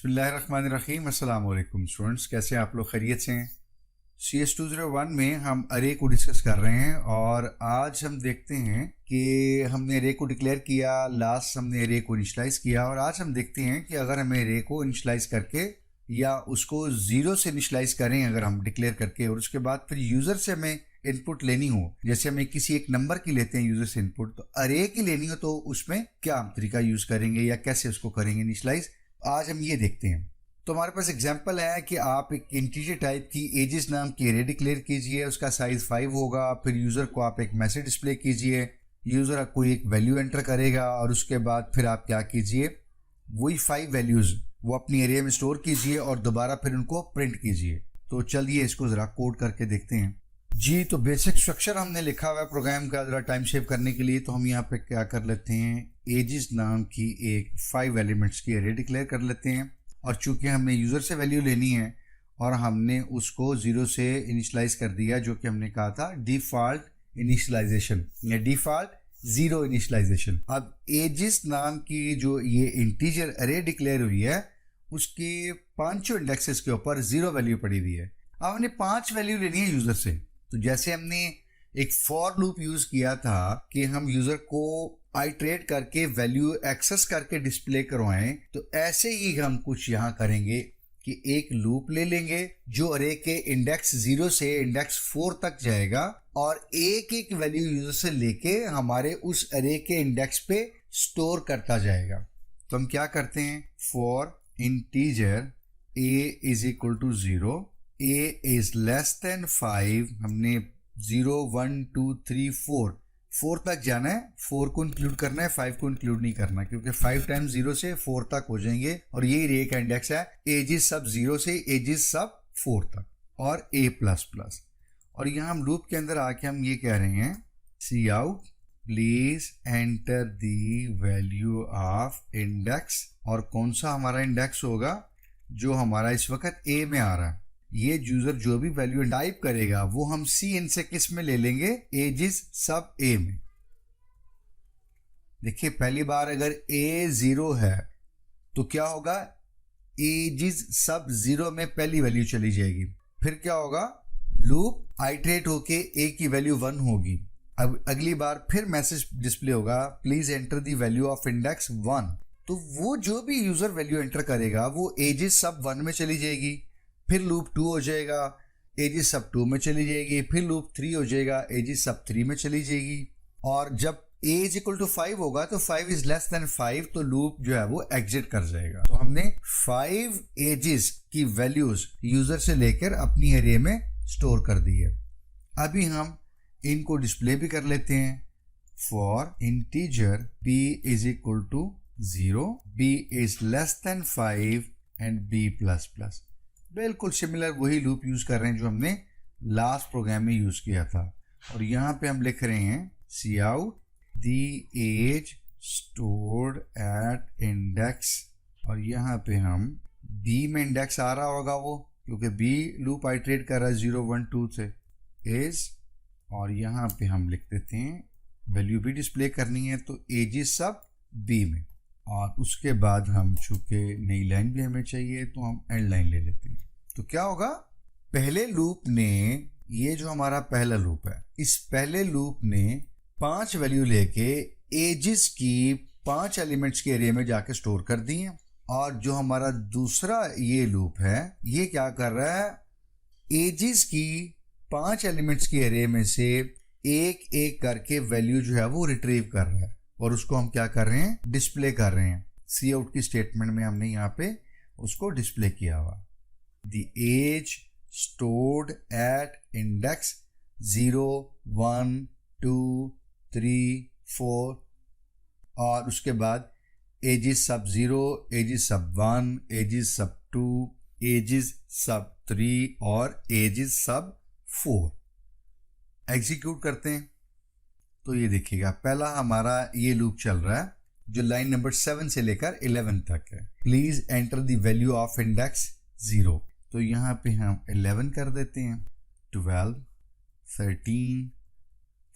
बिस्मिल्लाहिर्रहमानिर्रहीम। अस्सलाम वालेकुम स्टूडेंट्स, कैसे हैं आप लोग? खैरियत से हैं? CS 201 में हम अरे को डिस्कस कर रहे हैं और आज हम देखते हैं कि हमने अरे को डिक्लेयर किया, लास्ट हमने अरे को इनिशलाइज किया और आज हम देखते हैं कि अगर हमें अरे को इनिशलाइज करके या उसको ज़ीरो से इनिशलाइज करें अगर हम डिक्लेयर करके, और उसके बाद फिर यूज़र से हमें इनपुट लेनी हो, जैसे हमें किसी एक नंबर की लेते हैं यूज़र से इनपुट, तो अरे की लेनी हो तो उसमें क्या हम तरीका यूज़ करेंगे या कैसे उसको करेंगे इनिशलाइज, आज हम ये देखते हैं। तो हमारे पास एग्जांपल है कि आप एक इंटीजर टाइप की एजेस नाम की एरे डिक्लेयर कीजिए, उसका साइज 5 होगा। फिर यूज़र को आप एक मैसेज डिस्प्ले कीजिए, यूज़र कोई एक वैल्यू एंटर करेगा और उसके बाद फिर आप क्या कीजिए, वही 5 वैल्यूज़ वो अपनी एरिया में स्टोर कीजिए और दोबारा फिर उनको प्रिंट कीजिए। तो चलिए इसको ज़रा कोड करके देखते हैं जी। तो बेसिक स्ट्रक्चर हमने लिखा हुआ है प्रोग्राम का, ज़रा टाइम सेव करने के लिए। तो हम यहाँ पे क्या कर लेते हैं, एजेस नाम की एक 5 एलिमेंट्स की एरे डिक्लेयर कर लेते हैं। और चूंकि हमने यूज़र से वैल्यू लेनी है और हमने उसको 0 से इनिशलाइज कर दिया, जो कि हमने कहा था डिफ़ॉल्ट इनिशलाइजेशन या डिफ़ॉल्ट ज़ीरो इनिशलाइजेशन। अब एजेस नाम की जो ये इंटीजर अरे डिक्लेयर हुई है उसके 5 इंडेक्सेस के ऊपर 0 वैल्यू पड़ी हुई है। अब हमने 5 वैल्यू लेनी है यूज़र से। तो जैसे हमने एक फॉर लूप यूज़ किया था कि हम यूज़र को आइट्रेट करके वैल्यू एक्सेस करके डिस्प्ले करवाएं, तो ऐसे ही हम कुछ यहाँ करेंगे कि एक लूप ले लेंगे जो अरे के इंडेक्स 0 से इंडेक्स 4 तक जाएगा और एक एक वैल्यू यूज़र से लेके हमारे उस अरे के इंडेक्स पे स्टोर करता जाएगा। तो हम क्या करते हैं, for integer a is equal to 0, a is less than 5, हमने 0 1 2 3 4 तक जाना है, 4 को इंक्लूड करना है, 5 को इंक्लूड नहीं करना, क्योंकि 5 टाइम्स 0 से 4 तक हो जाएंगे और यही रे का इंडेक्स है। एजिस सब 0 से एजिस सब 4 तक और a++। और यहाँ हम लूप के अंदर आके हम ये कह रहे हैं, cout please enter the value of index. और कौन सा हमारा इंडेक्स होगा, जो हमारा इस वक्त a में आ रहा है। ये यूजर जो भी वैल्यू टाइप करेगा वो हम सी से किस में ले लेंगे, एजिस सब a में। देखिए पहली बार अगर a 0 है तो क्या होगा, एजिस सब 0 में पहली वैल्यू चली जाएगी। फिर क्या होगा, लूप आइट्रेट होके a की वैल्यू 1 होगी। अब अगली बार फिर मैसेज डिस्प्ले होगा, please enter the value of index 1। तो वो जो भी यूजर वैल्यू एंटर करेगा वो एजिस सब 1 में चली जाएगी। फिर लूप 2 हो जाएगा, एजिस सब 2 में चली जाएगी। फिर लूप 3 हो जाएगा, एजिस सब 3 में चली जाएगी। और जब a इज इक्वल टू 5 होगा तो 5 इज लेस देन 5, तो लूप जो है वो एग्जिट कर जाएगा। तो हमने 5 एजिस की वैल्यूज यूजर से लेकर अपनी एरे में स्टोर कर दी है। अभी हम इनको डिस्प्ले भी कर लेते हैं। For integer b is equal to 0, b is less than 5 and b++। बिल्कुल सिमिलर वही लूप यूज कर रहे हैं जो हमने लास्ट प्रोग्राम में यूज किया था। और यहाँ पे हम लिख रहे हैं, cout the age stored at index, और यहाँ पे हम b में इंडेक्स आ रहा होगा वो, क्योंकि b लूप आइट्रेट कर रहा है 0 1 2 से, इज, और यहाँ पे हम लिख देते हैं वैल्यू भी डिस्प्ले करनी है तो एजिस सब b में। और उसके बाद हम चूंकि नई लाइन भी हमें चाहिए तो हम एंड लाइन ले लेते हैं। तो क्या होगा, पहले लूप ने, ये जो हमारा पहला लूप है, इस पहले लूप ने 5 वैल्यू लेके एजिस की 5 एलिमेंट्स के एरिया में जाके स्टोर कर दी है। और जो हमारा दूसरा ये लूप है, ये क्या कर रहा है, एजिस की 5 एलिमेंट्स के एरिया में से एक एक करके वैल्यू जो है वो रिट्रीव कर रहा है और उसको हम क्या कर रहे हैं, डिस्प्ले कर रहे हैं। सी आउट की स्टेटमेंट में हमने यहाँ पे उसको डिस्प्ले किया हुआ, the age stored at index 0 1 2 3 4, और उसके बाद एजिस सब 0, एजिस सब 1, एजिस सब 2, एजिस सब 3 और एजिस सब 4। एग्जीक्यूट करते हैं तो ये देखिएगा, पहला हमारा ये लूप चल रहा है जो लाइन नंबर 7 से लेकर 11 तक है। Please enter the value of index 0, तो यहाँ पे हम 11 कर देते हैं, 12 13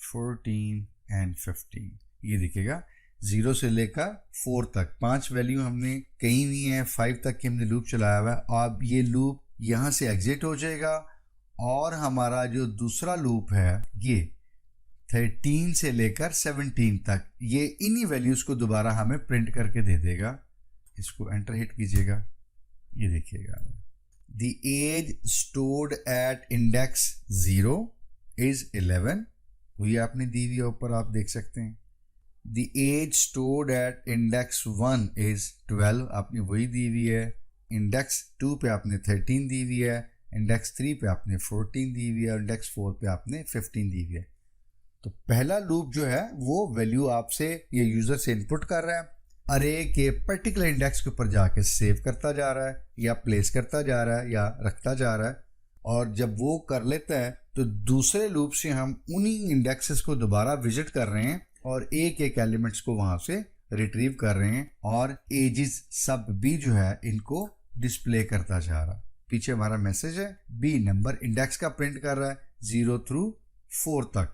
14 एंड 15। ये देखिएगा 0 से लेकर 4 तक 5 वैल्यू हमने कहीं हुई है, 5 तक की हमने लूप चलाया हुआ है। अब ये लूप यहाँ से एग्जिट हो जाएगा और हमारा जो दूसरा लूप है ये 13 से लेकर 17 तक ये इन्हीं वैल्यूज को दोबारा हमें प्रिंट करके दे देगा। इसको एंटर हिट कीजिएगा, ये देखिएगा the age stored at index 0 is 11, वही आपने दी हुई है ऊपर आप देख सकते हैं। The age stored at index 1 is 12, आपने वही दी हुई है। इंडेक्स 2 पे आपने 13 दी हुई है, इंडेक्स 3 पे आपने 14 दी हुई है और इंडेक्स 4 पे आपने 15 दी हुई है। तो पहला लूप जो है वो वैल्यू आपसे ये यूजर से इनपुट कर रहा है, अरे के पर्टिकुलर इंडेक्स के ऊपर जाके सेव करता जा रहा है या प्लेस करता जा रहा है या रखता जा रहा है, और जब वो कर लेता है तो दूसरे लूप से हम उन्हीं इंडेक्सेस को दोबारा विजिट कर रहे हैं और एक एक एलिमेंट्स को वहां से रिट्रीव कर रहे हैं और एजिस सब भी जो है इनको डिस्प्ले करता जा रहा है। पीछे हमारा मैसेज है बी नंबर इंडेक्स का प्रिंट कर रहा है 0 थ्रू 4 तक,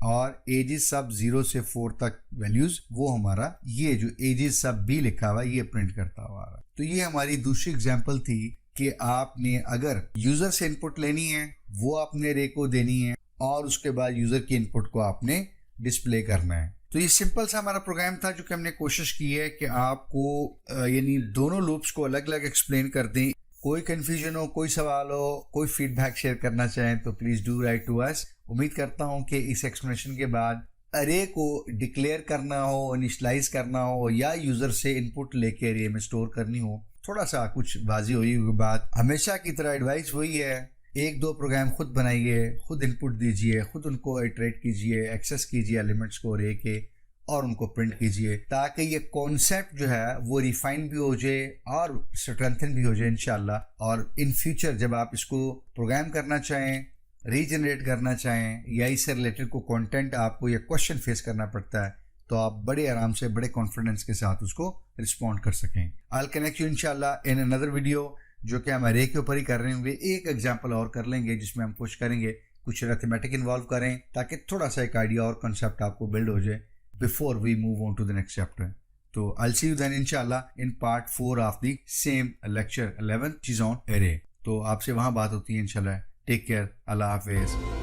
और एजिस सब 0 से 4 तक वैल्यूज वो हमारा ये जो एजिस सब भी लिखा हुआ है ये प्रिंट करता हुआ आ रहा है। तो ये हमारी दूसरी एग्जांपल थी कि आपने अगर यूजर से इनपुट लेनी है वो आपने रे को देनी है और उसके बाद यूजर की इनपुट को आपने डिस्प्ले करना है। तो ये सिंपल सा हमारा प्रोग्राम था जो कि हमने कोशिश की है कि आपको यानी दोनों लूप्स को अलग अलग एक्सप्लेन कर दें। कोई कंफ्यूजन हो, कोई सवाल हो, कोई फीडबैक शेयर करना चाहें तो please do write to us. उम्मीद करता हूं कि इस एक्सप्लेनेशन के बाद अरे को डिक्लेयर करना हो, इनिशियलाइज करना हो या यूजर से इनपुट लेके अरे में स्टोर करनी हो, थोड़ा सा कुछ वाजी हुई हुई बात। हमेशा की तरह एडवाइस वही है, 1-2 प्रोग्राम खुद बनाइए, खुद इनपुट दीजिए, खुद उनको इटरेट कीजिए, एक्सेस कीजिए एलिमेंट्स को अरे के और उनको प्रिंट कीजिए, ताकि ये कॉन्सेप्ट जो है वो रिफाइन भी हो जाए और स्ट्रेंथन भी हो जाए इंशाल्लाह। और इन फ्यूचर जब आप इसको प्रोग्राम करना चाहें, रीजनरेट करना चाहें या इससे रिलेटेड को कंटेंट आपको या क्वेश्चन फेस करना पड़ता है तो आप बड़े आराम से बड़े कॉन्फिडेंस के साथ उसको रिस्पॉन्ड कर सकें। आई विल कनेक्ट यू इंशाल्लाह इन अनदर वीडियो जो कि हम अरे के ऊपर ही कर रहे होंगे। एक एग्जांपल और कर लेंगे जिसमें हम कोशिश करेंगे कुछ अरिथमेटिक इन्वॉल्व करें ताकि थोड़ा सा एक आइडिया और कंसेप्ट आपको बिल्ड हो जाए before we move on to the next chapter. So I'll see you then inshallah in part 4 of the same lecture 11 which is on array. तो आपसे वहाँ बात होती है इंशाल्लाह। टेक केयर, अल्लाह हाफिज।